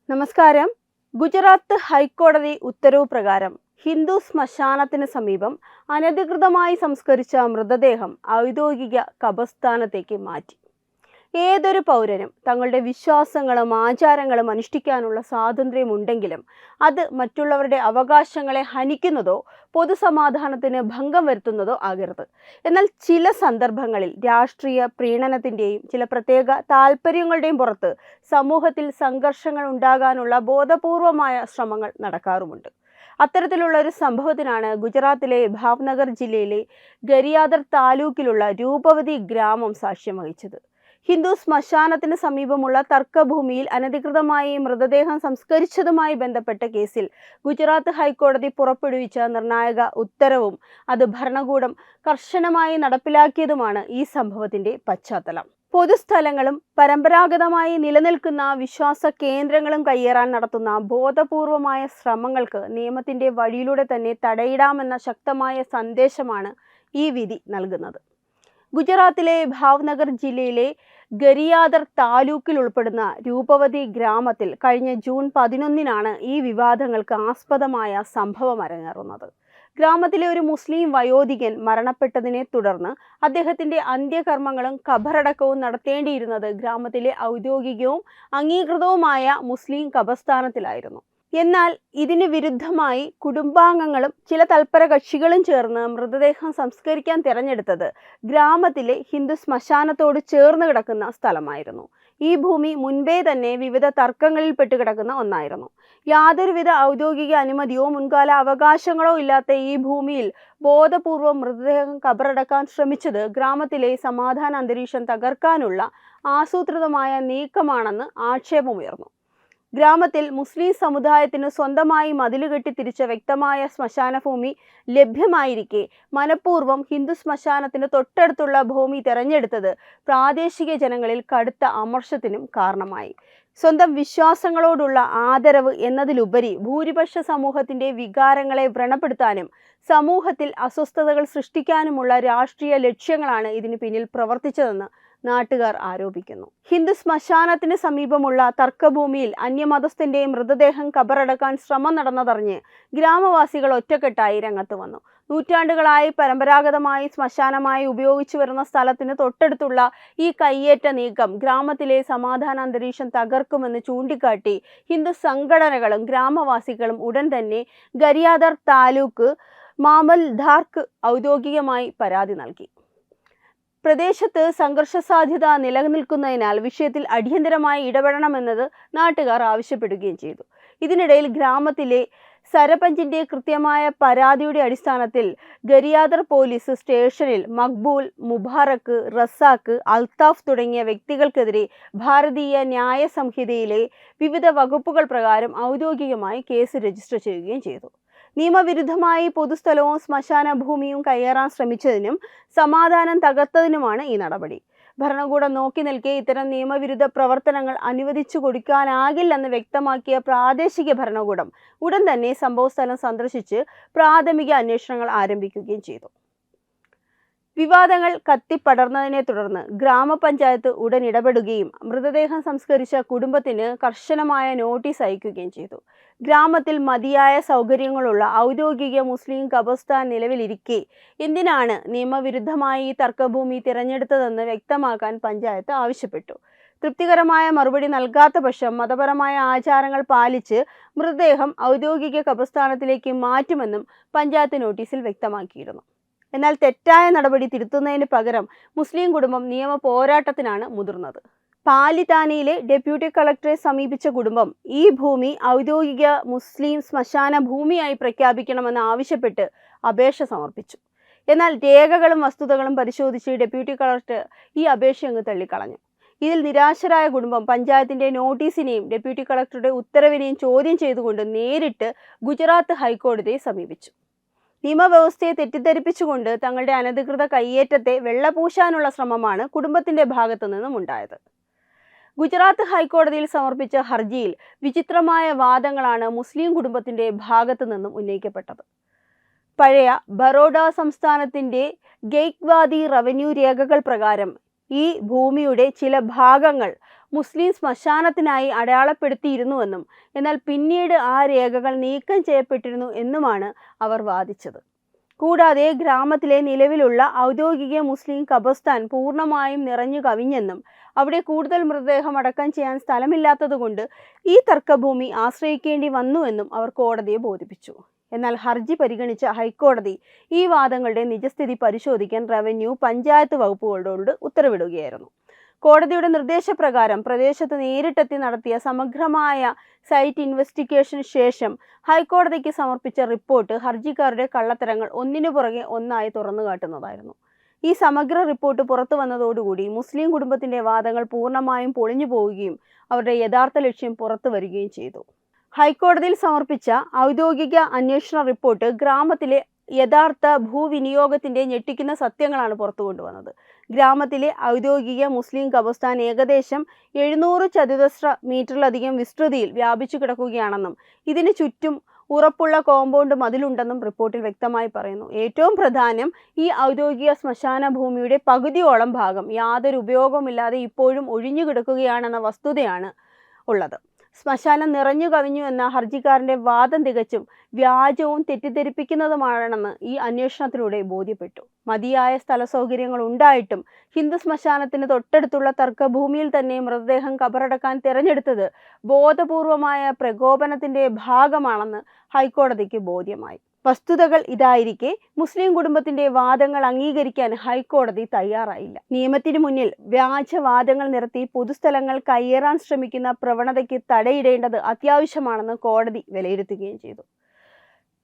നമസ്കാരം. ഗുജറാത്ത് ഹൈക്കോടതി ഉത്തരവ് പ്രകാരം ഹിന്ദു ശ്മശാനത്തിന് സമീപം അനധികൃതമായി സംസ്കരിച്ച മൃതദേഹം ഔദ്യോഗിക കബർസ്ഥാനത്തേക്ക് മാറ്റി. ഏതൊരു പൗരനും തങ്ങളുടെ വിശ്വാസങ്ങളും ആചാരങ്ങളും അനുഷ്ഠിക്കാനുള്ള സ്വാതന്ത്ര്യമുണ്ടെങ്കിലും അത് മറ്റുള്ളവരുടെ അവകാശങ്ങളെ ഹനിക്കുന്നതോ പൊതുസമാധാനത്തിന് ഭംഗം വരുത്തുന്നതോ ആകരുത്. എന്നാൽ ചില സന്ദർഭങ്ങളിൽ രാഷ്ട്രീയ പ്രീണനത്തിൻ്റെയും ചില പ്രത്യേക താല്പര്യങ്ങളുടെയും പുറത്ത് സമൂഹത്തിൽ സംഘർഷങ്ങൾ ഉണ്ടാകാനുള്ള ബോധപൂർവമായ ശ്രമങ്ങൾ നടക്കാറുമുണ്ട്. അത്തരത്തിലുള്ള ഒരു സംഭവത്തിനാണ് ഗുജറാത്തിലെ ഭാവ്നഗർ ജില്ലയിലെ ഗരിയാദർ താലൂക്കിലുള്ള രൂപവതി ഗ്രാമം സാക്ഷ്യം വഹിച്ചത്. ഹിന്ദു ശ്മശാനത്തിന് സമീപമുള്ള തർക്കഭൂമിയിൽ അനധികൃതമായി മൃതദേഹം സംസ്കരിച്ചതുമായി ബന്ധപ്പെട്ട കേസിൽ ഗുജറാത്ത് ഹൈക്കോടതി പുറപ്പെടുവിച്ച നിർണായക ഉത്തരവും അത് ഭരണകൂടം കർശനമായി നടപ്പിലാക്കിയതുമാണ് ഈ സംഭവത്തിന്റെ പശ്ചാത്തലം. പൊതുസ്ഥലങ്ങളും പരമ്പരാഗതമായി നിലനിൽക്കുന്ന വിശ്വാസ കേന്ദ്രങ്ങളും കയ്യേറാൻ നടത്തുന്ന ബോധപൂർവമായ ശ്രമങ്ങൾക്ക് നിയമത്തിന്റെ വഴിയിലൂടെ തന്നെ തടയിടാമെന്ന ശക്തമായ സന്ദേശമാണ് ഈ വിധി നൽകുന്നത്. ഗുജറാത്തിലെ ഭാവ്നഗർ ജില്ലയിലെ ഗരിയാദർ താലൂക്കിൽ ഉൾപ്പെടുന്ന രൂപവതി ഗ്രാമത്തിൽ കഴിഞ്ഞ ജൂൺ 11 ഈ വിവാദങ്ങൾക്ക് ആസ്പദമായ സംഭവം അരങ്ങേറുന്നത്. ഗ്രാമത്തിലെ ഒരു മുസ്ലിം വയോധികൻ മരണപ്പെട്ടതിനെ തുടർന്ന് അദ്ദേഹത്തിന്റെ അന്ത്യകർമ്മങ്ങളും ഖബറടക്കവും നടത്തേണ്ടിയിരുന്നത് ഗ്രാമത്തിലെ ഔദ്യോഗികവും അംഗീകൃതവുമായ മുസ്ലിം ഖബർസ്ഥാനത്തിലായിരുന്നു. എന്നാൽ ഇതിന് വിരുദ്ധമായി കുടുംബാംഗങ്ങളും ചില തൽപര കക്ഷികളും ചേർന്ന് മൃതദേഹം സംസ്കരിക്കാൻ തിരഞ്ഞെടുത്തത് ഗ്രാമത്തിലെ ഹിന്ദു ശ്മശാനത്തോട് ചേർന്ന് കിടക്കുന്ന സ്ഥലമായിരുന്നു. ഈ ഭൂമി മുൻപേ തന്നെ വിവിധ തർക്കങ്ങളിൽ പെട്ടുകിടക്കുന്ന ഒന്നായിരുന്നു. യാതൊരുവിധ ഔദ്യോഗിക അനുമതിയോ മുൻകാല അവകാശങ്ങളോ ഇല്ലാത്ത ഈ ഭൂമിയിൽ ബോധപൂർവം മൃതദേഹം ഖബറടക്കാൻ ശ്രമിച്ചത് ഗ്രാമത്തിലെ സമാധാന അന്തരീക്ഷം തകർക്കാനുള്ള ആസൂത്രിതമായ നീക്കമാണെന്ന് ആക്ഷേപമുയർന്നു. ഗ്രാമത്തിൽ മുസ്ലിം സമുദായത്തിന് സ്വന്തമായി മതിലുകെട്ടി തിരിച്ച വ്യക്തമായ ശ്മശാന ഭൂമി ലഭ്യമായിരിക്കെ മനഃപൂർവ്വം ഹിന്ദു ശ്മശാനത്തിന് തൊട്ടടുത്തുള്ള ഭൂമി തെരഞ്ഞെടുത്തത് പ്രാദേശിക ജനങ്ങളിൽ കടുത്ത അമർഷത്തിനും കാരണമായി. സ്വന്തം വിശ്വാസങ്ങളോടുള്ള ആദരവ് എന്നതിലുപരി ഭൂരിപക്ഷ സമൂഹത്തിന്റെ വികാരങ്ങളെ വ്രണപ്പെടുത്താനും സമൂഹത്തിൽ അസ്വസ്ഥതകൾ സൃഷ്ടിക്കാനുമുള്ള രാഷ്ട്രീയ ലക്ഷ്യങ്ങളാണ് ഇതിന് പിന്നിൽ പ്രവർത്തിച്ചതെന്ന് നാട്ടുകാർ ആരോപിക്കുന്നു. ഹിന്ദു ശ്മശാനത്തിന് സമീപമുള്ള തർക്കഭൂമിയിൽ അന്യമതസ്ഥന്റെ മൃതദേഹം ഖബറടക്കാൻ ശ്രമം നടന്നതറിഞ്ഞ് ഗ്രാമവാസികൾ ഒറ്റക്കെട്ടായി രംഗത്ത് വന്നു. നൂറ്റാണ്ടുകളായി പരമ്പരാഗതമായി ശ്മശാനമായി ഉപയോഗിച്ചു വരുന്ന സ്ഥലത്തിന് തൊട്ടടുത്തുള്ള ഈ കയ്യേറ്റ നീക്കം ഗ്രാമത്തിലെ സമാധാന അന്തരീക്ഷം തകർക്കുമെന്ന് ചൂണ്ടിക്കാട്ടി ഹിന്ദു സംഘടനകളും ഗ്രാമവാസികളും ഉടൻ തന്നെ ഗരിയാദർ താലൂക്ക് മാമൽദാർക്ക് ഔദ്യോഗികമായി പരാതി നൽകി. പ്രദേശത്ത് സംഘർഷ സാധ്യത നിലനിൽക്കുന്നതിനാൽ വിഷയത്തിൽ അടിയന്തരമായി ഇടപെടണമെന്നത് നാട്ടുകാർ ആവശ്യപ്പെടുകയും ചെയ്തു. ഇതിനിടയിൽ ഗ്രാമത്തിലെ സരപഞ്ചിന്റെ കൃത്യമായ പരാതിയുടെ അടിസ്ഥാനത്തിൽ ഗരിയാദർ പോലീസ് സ്റ്റേഷനിൽ മക്ബൂൽ, മുബാറക്ക്, റസാക്ക്, അൽത്താഫ് തുടങ്ങിയ വ്യക്തികൾക്കെതിരെ ഭാരതീയ ന്യായ സംഹിതയിലെ വിവിധ വകുപ്പുകൾ പ്രകാരം ഔദ്യോഗികമായി കേസ് രജിസ്റ്റർ ചെയ്യുകയും ചെയ്തു. നിയമവിരുദ്ധമായി പൊതുസ്ഥലവും ശ്മശാന ഭൂമിയും കയ്യേറാൻ ശ്രമിച്ചതിനും സമാധാനം തകർത്തതിനുമാണ് ഈ നടപടി. ഭരണകൂടം നോക്കി നിൽക്കെ ഇത്തരം നിയമവിരുദ്ധ പ്രവർത്തനങ്ങൾ അനുവദിച്ചു കൊടുക്കാനാകില്ലെന്ന് വ്യക്തമാക്കിയ പ്രാദേശിക ഭരണകൂടം ഉടൻ തന്നെ സംഭവസ്ഥലം സന്ദർശിച്ച് പ്രാഥമിക അന്വേഷണങ്ങൾ ആരംഭിക്കുകയും ചെയ്തു. വിവാദങ്ങൾ കത്തിപ്പടർന്നതിനെ തുടർന്ന് ഗ്രാമപഞ്ചായത്ത് ഉടൻ ഇടപെടുകയും മൃതദേഹം സംസ്കരിച്ച കുടുംബത്തിന് കർശനമായ നോട്ടീസ് അയക്കുകയും ചെയ്തു. ഗ്രാമത്തിൽ മതിയായ സൗകര്യങ്ങളുള്ള ഔദ്യോഗിക മുസ്ലിം ഖബർസ്ഥാൻ നിലവിലിരിക്കെ എന്തിനാണ് നിയമവിരുദ്ധമായി ഈ തർക്കഭൂമി തിരഞ്ഞെടുത്തതെന്ന് വ്യക്തമാക്കാൻ പഞ്ചായത്ത് ആവശ്യപ്പെട്ടു. തൃപ്തികരമായ മറുപടി നൽകാത്ത പക്ഷം മതപരമായ ആചാരങ്ങൾ പാലിച്ച് മൃതദേഹം ഔദ്യോഗിക ഖബർസ്ഥാനത്തിലേക്ക് മാറ്റുമെന്നും പഞ്ചായത്ത് നോട്ടീസിൽ വ്യക്തമാക്കിയിരുന്നു. എന്നാൽ തെറ്റായ നടപടി തിരുത്തുന്നതിന് പകരം മുസ്ലിം കുടുംബം നിയമ പോരാട്ടത്തിനാണ് മുതിർന്നത്. പാലിതാനയിലെ ഡെപ്യൂട്ടി കളക്ടറെ സമീപിച്ച കുടുംബം ഈ ഭൂമി ഔദ്യോഗിക മുസ്ലിം ശ്മശാന ഭൂമിയായി പ്രഖ്യാപിക്കണമെന്ന് ആവശ്യപ്പെട്ട് അപേക്ഷ സമർപ്പിച്ചു. എന്നാൽ രേഖകളും വസ്തുതകളും പരിശോധിച്ച് ഡെപ്യൂട്ടി കളക്ടർ ഈ അപേക്ഷ അങ്ങ് തള്ളിക്കളഞ്ഞു. ഇതിൽ നിരാശരായ കുടുംബം പഞ്ചായത്തിന്റെ നോട്ടീസിനെയും ഡെപ്യൂട്ടി കളക്ടറുടെ ഉത്തരവിനെയും ചോദ്യം ചെയ്തുകൊണ്ട് നേരിട്ട് ഗുജറാത്ത് ഹൈക്കോടതിയെ സമീപിച്ചു. നിയമവ്യവസ്ഥയെ തെറ്റിദ്ധരിപ്പിച്ചുകൊണ്ട് തങ്ങളുടെ അനധികൃത കയ്യേറ്റത്തെ വെള്ളപൂശാനുള്ള ശ്രമമാണ് കുടുംബത്തിന്റെ ഭാഗത്തു നിന്നും ഉണ്ടായത്. ഗുജറാത്ത് ഹൈക്കോടതിയിൽ സമർപ്പിച്ച ഹർജിയിൽ വിചിത്രമായ വാദങ്ങളാണ് മുസ്ലിം കുടുംബത്തിന്റെ ഭാഗത്തു നിന്നും ഉന്നയിക്കപ്പെട്ടത്. പഴയ ബറോഡ സംസ്ഥാനത്തിന്റെ ഗെയ്ക്വാദി റവന്യൂ രേഖകൾ പ്രകാരം ഈ ഭൂമിയുടെ ചില ഭാഗങ്ങൾ മുസ്ലിം ശ്മശാനത്തിനായി അടയാളപ്പെടുത്തിയിരുന്നുവെന്നും എന്നാൽ പിന്നീട് ആ രേഖകൾ നീക്കം ചെയ്യപ്പെട്ടിരുന്നു എന്നുമാണ് അവർ വാദിച്ചത്. കൂടാതെ ഗ്രാമത്തിലെ നിലവിലുള്ള ഔദ്യോഗിക മുസ്ലിം ഖബർസ്ഥാൻ പൂർണ്ണമായും നിറഞ്ഞു കവിഞ്ഞെന്നും അവിടെ കൂടുതൽ മൃതദേഹം അടക്കം ചെയ്യാൻ സ്ഥലമില്ലാത്തതുകൊണ്ട് ഈ തർക്കഭൂമി ആശ്രയിക്കേണ്ടി വന്നുവെന്നും അവർ കോടതിയെ ബോധിപ്പിച്ചു. എന്നാൽ ഹർജി പരിഗണിച്ച ഹൈക്കോടതി ഈ വാദങ്ങളുടെ നിജസ്ഥിതി പരിശോധിക്കാൻ റവന്യൂ, പഞ്ചായത്ത് വകുപ്പുകളോട് ഉത്തരവിടുകയായിരുന്നു. കോടതിയുടെ നിർദ്ദേശപ്രകാരം പ്രദേശത്ത് നേരിട്ടെത്തി നടത്തിയ സമഗ്രമായ സൈറ്റ് ഇൻവെസ്റ്റിഗേഷന് ശേഷം ഹൈക്കോടതിക്ക് സമർപ്പിച്ച റിപ്പോർട്ട് ഹർജിക്കാരുടെ കള്ളത്തരങ്ങൾ ഒന്നിനു പുറകെ ഒന്നായി തുറന്നു കാട്ടുന്നതായിരുന്നു. ഈ സമഗ്ര റിപ്പോർട്ട് പുറത്തു വന്നതോടുകൂടി മുസ്ലിം കുടുംബത്തിന്റെ വാദങ്ങൾ പൂർണ്ണമായും പൊളിഞ്ഞു പോവുകയും അവരുടെ യഥാർത്ഥ ലക്ഷ്യം പുറത്തു വരികയും ചെയ്തു. ഹൈക്കോടതിയിൽ സമർപ്പിച്ച ഔദ്യോഗിക അന്വേഷണ റിപ്പോർട്ട് ഗ്രാമത്തിലെ യഥാർത്ഥ ഭൂവിനിയോഗത്തിന്റെ ഞെട്ടിക്കുന്ന സത്യങ്ങളാണ് പുറത്തു കൊണ്ടുവന്നത്. ഗ്രാമത്തിലെ ഔദ്യോഗിക മുസ്ലിം ഖബർസ്ഥാൻ ഏകദേശം 700 ചതുരശ്ര മീറ്ററിലധികം വിസ്തൃതിയിൽ വ്യാപിച്ചു കിടക്കുകയാണെന്നും ഇതിന് ചുറ്റും ഉറപ്പുള്ള കോമ്പൗണ്ട് മതിലുണ്ടെന്നും റിപ്പോർട്ടിൽ വ്യക്തമായി പറയുന്നു. ഏറ്റവും പ്രധാനം, ഈ ഔദ്യോഗിക ശ്മശാന ഭൂമിയുടെ പകുതിയോളം ഭാഗം യാതൊരു ഉപയോഗവുമില്ലാതെ ഇപ്പോഴും ഒഴിഞ്ഞു കിടക്കുകയാണെന്ന വസ്തുതയാണ് ഉള്ളത്. ശ്മശാനം നിറഞ്ഞു കവിഞ്ഞു എന്ന ഹർജിക്കാരന്റെ വാദം തികച്ചും വ്യാജവും തെറ്റിദ്ധരിപ്പിക്കുന്നതുമാണെന്ന് ഈ അന്വേഷണത്തിലൂടെ ബോധ്യപ്പെട്ടു. മതിയായ സ്ഥല സൗകര്യങ്ങൾ ഉണ്ടായിട്ടും ഹിന്ദു ശ്മശാനത്തിന് തൊട്ടടുത്തുള്ള തർക്കഭൂമിയിൽ തന്നെ മൃതദേഹം കബറടക്കാൻ തിരഞ്ഞെടുത്തത് ബോധപൂർവമായ പ്രകോപനത്തിന്റെ ഭാഗമാണെന്ന് ഹൈക്കോടതിക്ക് ബോധ്യമായി. വസ്തുതകൾ ഇതായിരിക്കെ മുസ്ലിം കുടുംബത്തിന്റെ വാദങ്ങൾ അംഗീകരിക്കാൻ ഹൈക്കോടതി തയ്യാറായില്ല. നിയമത്തിന് മുന്നിൽ വ്യാജവാദങ്ങൾ നിരത്തി പൊതുസ്ഥലങ്ങൾ കയ്യേറാൻ ശ്രമിക്കുന്ന പ്രവണതയ്ക്ക് തടയിടേണ്ടത് അത്യാവശ്യമാണെന്ന് കോടതി വിലയിരുത്തുകയും ചെയ്തു.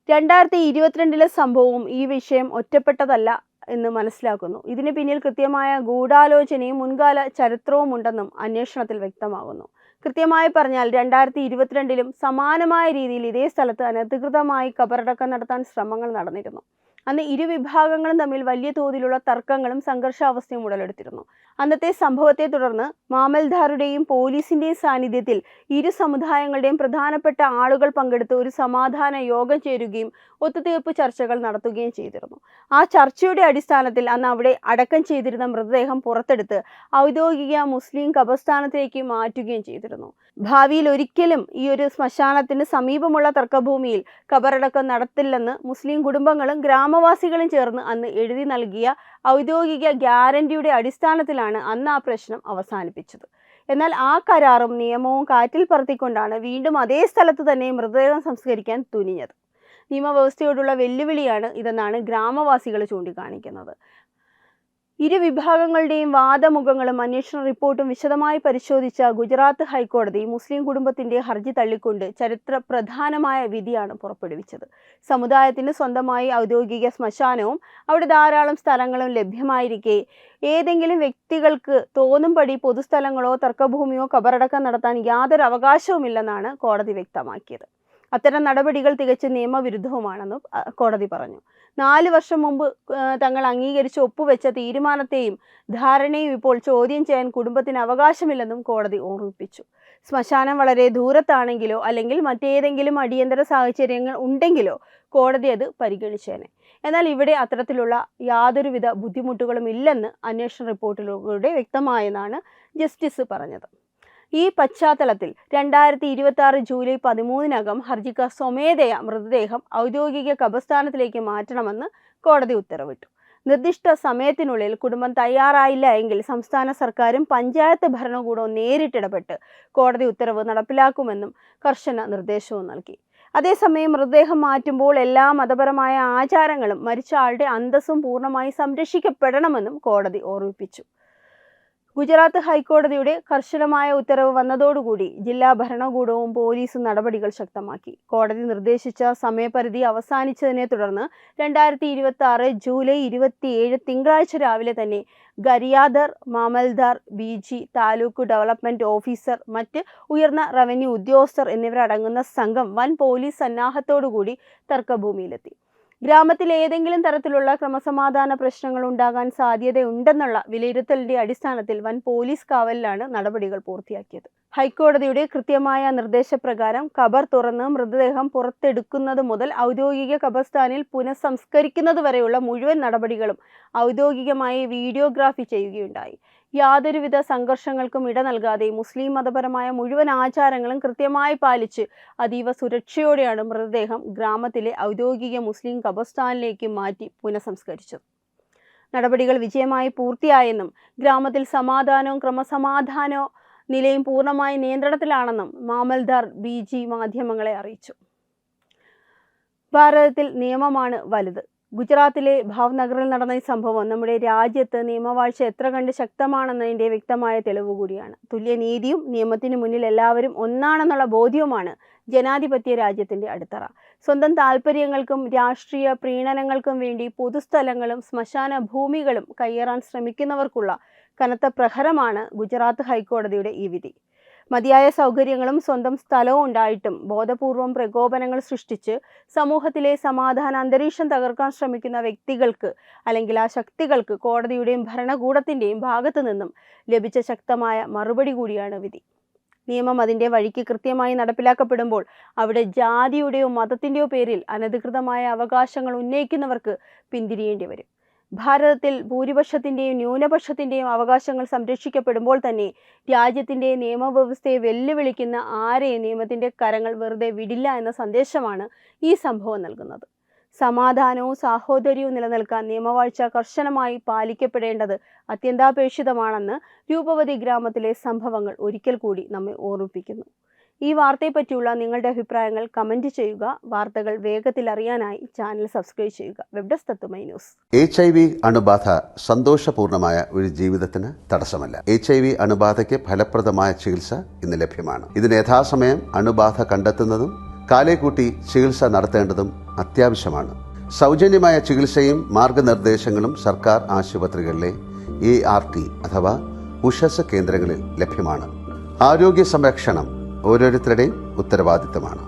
2022 സംഭവവും ഈ വിഷയം ഒറ്റപ്പെട്ടതല്ല എന്ന് മനസ്സിലാക്കുന്നു. ഇതിന് പിന്നിൽ കൃത്യമായ ഗൂഢാലോചനയും മുൻകാല ചരിത്രവും ഉണ്ടെന്നും അന്വേഷണത്തിൽ വ്യക്തമാകുന്നു. കൃത്യമായി പറഞ്ഞാൽ 2022 സമാനമായ രീതിയിൽ ഇതേ സ്ഥലത്ത് അനധികൃതമായി കബറടക്കം നടത്താൻ ശ്രമങ്ങൾ നടന്നിരുന്നു. അന്ന് ഇരു വിഭാഗങ്ങളും തമ്മിൽ വലിയ തോതിലുള്ള തർക്കങ്ങളും സംഘർഷാവസ്ഥയും ഉടലെടുത്തിരുന്നു. അന്നത്തെ സംഭവത്തെ തുടർന്ന് മാമൽദാരുടെയും പോലീസിന്റെയും സാന്നിധ്യത്തിൽ ഇരു സമുദായങ്ങളുടെയും പ്രധാനപ്പെട്ട ആളുകൾ പങ്കെടുത്ത് ഒരു സമാധാന യോഗം ചേരുകയും ഒത്തുതീർപ്പ് ചർച്ചകൾ നടത്തുകയും ചെയ്തിരുന്നു. ആ ചർച്ചയുടെ അടിസ്ഥാനത്തിൽ അന്ന് അവിടെ അടക്കം ചെയ്തിരുന്ന മൃതദേഹം പുറത്തെടുത്ത് ഔദ്യോഗിക മുസ്ലിം ഖബർസ്ഥാനത്തിലേക്ക് മാറ്റുകയും ചെയ്തിരുന്നു. ഭാവിയിൽ ഒരിക്കലും ഈ ഒരു ശ്മശാനത്തിന് സമീപമുള്ള തർക്കഭൂമിയിൽ ഖബറടക്കം നടത്തില്ലെന്ന് മുസ്ലിം കുടുംബങ്ങളും ഗ്രാമവാസികളും ചേർന്ന് അന്ന് എഴുതി നൽകിയ ഔദ്യോഗിക ഗ്യാരണ്ടിയുടെ അടിസ്ഥാനത്തിലാണ് അന്ന് ആ പ്രശ്നം അവസാനിപ്പിച്ചത്. എന്നാൽ ആ കരാറും നിയമവും കാറ്റിൽ പറത്തിക്കൊണ്ടാണ് വീണ്ടും അതേ സ്ഥലത്ത് തന്നെ മൃതദേഹം സംസ്കരിക്കാൻ തുനിഞ്ഞത്. നിയമവ്യവസ്ഥയോടുള്ള വെല്ലുവിളിയാണ് ഇതെന്നാണ് ഗ്രാമവാസികൾ ചൂണ്ടിക്കാണിക്കുന്നത്. ഇരു വിഭാഗങ്ങളുടെയും വാദമുഖങ്ങളും അന്വേഷണ റിപ്പോർട്ടും വിശദമായി പരിശോധിച്ച ഗുജറാത്ത് ഹൈക്കോടതി മുസ്ലിം കുടുംബത്തിന്റെ ഹർജി തള്ളിക്കൊണ്ട് ചരിത്ര പ്രധാനമായ വിധിയാണ് പുറപ്പെടുവിച്ചത്. സമുദായത്തിന് സ്വന്തമായി ഔദ്യോഗിക ശ്മശാനവും അവിടെ ധാരാളം സ്ഥലങ്ങളും ലഭ്യമായിരിക്കെ ഏതെങ്കിലും വ്യക്തികൾക്ക് തോന്നുംപടി പൊതുസ്ഥലങ്ങളോ തർക്കഭൂമിയോ കബറടക്കം നടത്താൻ യാതൊരു അവകാശവുമില്ലെന്നാണ് കോടതി വ്യക്തമാക്കിയത്. അത്തരം നടപടികൾ തികച്ചും നിയമവിരുദ്ധവുമാണെന്നും കോടതി പറഞ്ഞു. 4 വർഷം മുമ്പ് തങ്ങൾ അംഗീകരിച്ച് ഒപ്പുവെച്ച തീരുമാനത്തെയും ധാരണയും ഇപ്പോൾ ചോദ്യം ചെയ്യാൻ കുടുംബത്തിന് അവകാശമില്ലെന്നും കോടതി ഓർമ്മിപ്പിച്ചു. ശ്മശാനം വളരെ ദൂരത്താണെങ്കിലോ അല്ലെങ്കിൽ മറ്റേതെങ്കിലും അടിയന്തര സാഹചര്യങ്ങൾ ഉണ്ടെങ്കിലോ കോടതി അത് പരിഗണിച്ചേനെ. എന്നാൽ ഇവിടെ അത്തരത്തിലുള്ള യാതൊരുവിധ ബുദ്ധിമുട്ടുകളും ഇല്ലെന്ന് അന്വേഷണ റിപ്പോർട്ടിലൂടെ വ്യക്തമായെന്നാണ് ജസ്റ്റിസ് പറഞ്ഞത്. ഈ പശ്ചാത്തലത്തിൽ 2026 ജൂലൈ 13 ഹർജിക്കാർ സ്വമേധയാ മൃതദേഹം ഔദ്യോഗിക ഖബർസ്ഥാനത്തിലേക്ക് മാറ്റണമെന്ന് കോടതി ഉത്തരവിട്ടു. നിർദ്ദിഷ്ട സമയത്തിനുള്ളിൽ കുടുംബം തയ്യാറായില്ല എങ്കിൽ സംസ്ഥാന സർക്കാരും പഞ്ചായത്ത് ഭരണകൂടവും നേരിട്ടിടപെട്ട് കോടതി ഉത്തരവ് നടപ്പിലാക്കുമെന്നും കർശന നിർദ്ദേശവും നൽകി. അതേസമയം മൃതദേഹം മാറ്റുമ്പോൾ എല്ലാ മതപരമായ ആചാരങ്ങളും മരിച്ച ആളുടെ അന്തസ്സും പൂർണ്ണമായി സംരക്ഷിക്കപ്പെടണമെന്നും കോടതി ഓർമ്മിപ്പിച്ചു. ഗുജറാത്ത് ഹൈക്കോടതിയുടെ കർശനമായ ഉത്തരവ് വന്നതോടുകൂടി ജില്ലാ ഭരണകൂടവും പോലീസും നടപടികൾ ശക്തമാക്കി. കോടതി നിർദ്ദേശിച്ച സമയപരിധി അവസാനിച്ചതിനെ തുടർന്ന് 2026 ജൂലൈ 27 തിങ്കളാഴ്ച രാവിലെ തന്നെ ഗരിയാദർ, മാമൽദാർ, ബി.ജി, താലൂക്ക് ഡെവലപ്മെന്റ് ഓഫീസർ, മറ്റ് ഉയർന്ന റവന്യൂ ഉദ്യോഗസ്ഥർ എന്നിവരടങ്ങുന്ന സംഘം വൻ പോലീസ് സന്നാഹത്തോടുകൂടി തർക്കഭൂമിയിലെത്തി. ഗ്രാമത്തിൽ ഏതെങ്കിലും തരത്തിലുള്ള ക്രമസമാധാന പ്രശ്നങ്ങൾ ഉണ്ടാകാൻ സാധ്യതയുണ്ടെന്നുള്ള വിലയിരുത്തലിന്റെ അടിസ്ഥാനത്തിൽ വൻ പോലീസ് കാവലിലാണ് നടപടികൾ പൂർത്തിയാക്കിയത്. ഹൈക്കോടതിയുടെ കൃത്യമായ നിർദ്ദേശപ്രകാരം ഖബർ തുറന്ന് മൃതദേഹം പുറത്തെടുക്കുന്നത് മുതൽ ഔദ്യോഗിക ഖബർസ്ഥാനിൽ പുനഃസംസ്കരിക്കുന്നത് വരെയുള്ള മുഴുവൻ നടപടികളും ഔദ്യോഗികമായി വീഡിയോഗ്രാഫി ചെയ്യുകയുണ്ടായി. യാതൊരുവിധ സംഘർഷങ്ങൾക്കും ഇട നൽകാതെ മുസ്ലിം മതപരമായ മുഴുവൻ ആചാരങ്ങളും കൃത്യമായി പാലിച്ച് അതീവ സുരക്ഷയോടെയാണ് മൃതദേഹം ഗ്രാമത്തിലെ ഔദ്യോഗിക മുസ്ലിം ഖബർസ്ഥാനിലേക്ക് മാറ്റി പുനഃസംസ്കരിച്ചത്. നടപടികൾ വിജയമായി പൂർത്തിയായെന്നും ഗ്രാമത്തിൽ സമാധാനവും ക്രമസമാധാനവും നിലയും പൂർണ്ണമായി നിയന്ത്രണത്തിലാണെന്നും മാമൽദാർ BG മാധ്യമങ്ങളെ അറിയിച്ചു. ഭാരതത്തിൽ നിയമമാണ് വലുത്. ഗുജറാത്തിലെ ഭാവ്നഗറിൽ നടന്ന ഈ സംഭവം നമ്മുടെ രാജ്യത്ത് നിയമവാഴ്ച എത്ര കണ്ട് ശക്തമാണെന്നതിൻ്റെ വ്യക്തമായ തെളിവ് കൂടിയാണ്. തുല്യനീതിയും നിയമത്തിന് മുന്നിൽ എല്ലാവരും ഒന്നാണെന്നുള്ള ബോധ്യവുമാണ് ജനാധിപത്യ രാജ്യത്തിൻ്റെ അടിത്തറ. സ്വന്തം താല്പര്യങ്ങൾക്കും രാഷ്ട്രീയ പ്രീണനങ്ങൾക്കും വേണ്ടി പൊതുസ്ഥലങ്ങളും ശ്മശാന ഭൂമികളും കയ്യേറാൻ ശ്രമിക്കുന്നവർക്കുള്ള കനത്ത പ്രഹരമാണ് ഗുജറാത്ത് ഹൈക്കോടതിയുടെ ഈ വിധി. മതിയായ സൗകര്യങ്ങളും സ്വന്തം സ്ഥലവും ഉണ്ടായിട്ടും ബോധപൂർവം പ്രകോപനങ്ങൾ സൃഷ്ടിച്ച് സമൂഹത്തിലെ സമാധാന അന്തരീക്ഷം തകർക്കാൻ ശ്രമിക്കുന്ന വ്യക്തികൾക്ക് അല്ലെങ്കിൽ ആ ശക്തികൾക്ക് കോടതിയുടെയും ഭരണകൂടത്തിൻ്റെയും ഭാഗത്തു നിന്നും ലഭിച്ച ശക്തമായ മറുപടി കൂടിയാണ് വിധി. നിയമം അതിൻ്റെ വഴിക്ക് കൃത്യമായി നടപ്പിലാക്കപ്പെടുമ്പോൾ അവിടെ ജാതിയുടെയോ മതത്തിൻ്റെയോ പേരിൽ അനധികൃതമായ അവകാശങ്ങൾ ഉന്നയിക്കുന്നവർക്ക് പിന്തിരിയേണ്ടി വരും. ഭാരതത്തിൽ ഭൂരിപക്ഷത്തിൻ്റെയും ന്യൂനപക്ഷത്തിൻ്റെയും അവകാശങ്ങൾ സംരക്ഷിക്കപ്പെടുമ്പോൾ തന്നെ രാജ്യത്തിൻ്റെ നിയമവ്യവസ്ഥയെ വെല്ലുവിളിക്കുന്ന ആരെയും നിയമത്തിൻ്റെ കരങ്ങൾ വെറുതെ വിടില്ല എന്ന സന്ദേശമാണ് ഈ സംഭവം നൽകുന്നത്. സമാധാനവും സാഹോദര്യവും നിലനിൽക്കാൻ നിയമവാഴ്ച കർശനമായി പാലിക്കപ്പെടേണ്ടത് അത്യന്താപേക്ഷിതമാണെന്ന് രൂപവതി ഗ്രാമത്തിലെ സംഭവങ്ങൾ ഒരിക്കൽ കൂടി നമ്മെ ഓർമ്മിപ്പിക്കുന്നു. ഈ വാർത്തയെപ്പറ്റിയുള്ള നിങ്ങളുടെ അഭിപ്രായങ്ങൾ കമന്റ് ചെയ്യുക. വാർത്തകൾ വേഗത്തിൽ അറിയാനായി ചാനൽ സബ്സ്ക്രൈബ് ചെയ്യുക. വെബ് ഡെസ്ക് തത്തുമൈ ന്യൂസ്. HIV അണുബാധ സന്തോഷപൂർണമായ ഒരു ജീവിതത്തിന് തടസ്സമല്ല. HIV അണുബാധയ്ക്ക് ഫലപ്രദമായ ചികിത്സ ഇന്ന് ലഭ്യമാണ്. ഇതിന് യഥാസമയം അണുബാധ കണ്ടെത്തുന്നതും കാലേക്കൂട്ടി ചികിത്സ നടത്തേണ്ടതും അത്യാവശ്യമാണ്. സൗജന്യമായ ചികിത്സയും മാർഗനിർദ്ദേശങ്ങളും സർക്കാർ ആശുപത്രികളിലെ ART അഥവാ ഉഷസ് കേന്ദ്രങ്ങളിൽ ലഭ്യമാണ്. ആരോഗ്യ സംരക്ഷണം ഓരോരുത്തരുടെയും ഉത്തരവാദിത്തമാണ്.